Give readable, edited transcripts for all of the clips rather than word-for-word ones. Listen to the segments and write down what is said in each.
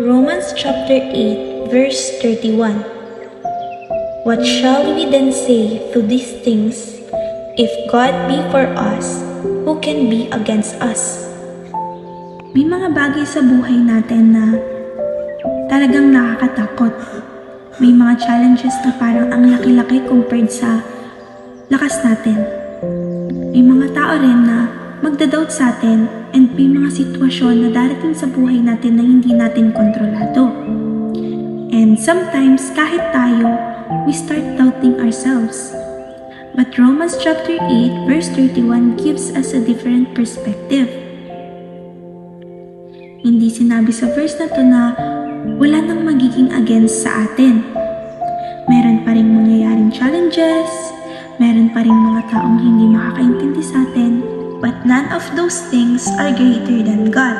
Romans chapter 8, verse 31. What shall we then say to these things? If God be for us, who can be against us? May mga bagay sa buhay natin na talagang nakakatakot. May mga challenges na parang ang laki-laki compared sa lakas natin. May mga tao rin na magdadoubt sa atin and may mga sitwasyon na darating sa buhay natin na hindi natin kontrolado. And sometimes, kahit tayo, we start doubting ourselves. But Romans chapter 8 verse 31 gives us a different perspective. Hindi sinabi sa verse na to na wala nang magiging against sa atin. Meron pa ring mangyayaring challenges, meron pa ring mga taong hindi makakaintindi sa atin, but none of those things are greater than God.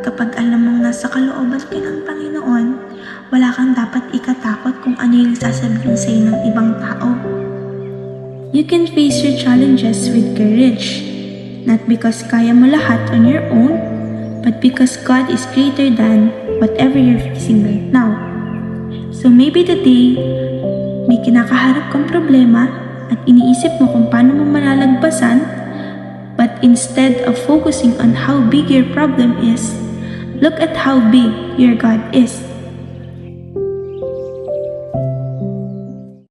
Kapag alam mong nasa kalooban ka ng Panginoon, wala kang dapat ikatakot kung ano yung sasabihin sa'yo ng ibang tao. You can face your challenges with courage, not because kaya mo lahat on your own, but because God is greater than whatever you're facing right now. So maybe today, may kinakaharap kang problema at iniisip mo kung paano mo malalagpasan, but instead of focusing on how big your problem is, look at how big your God is.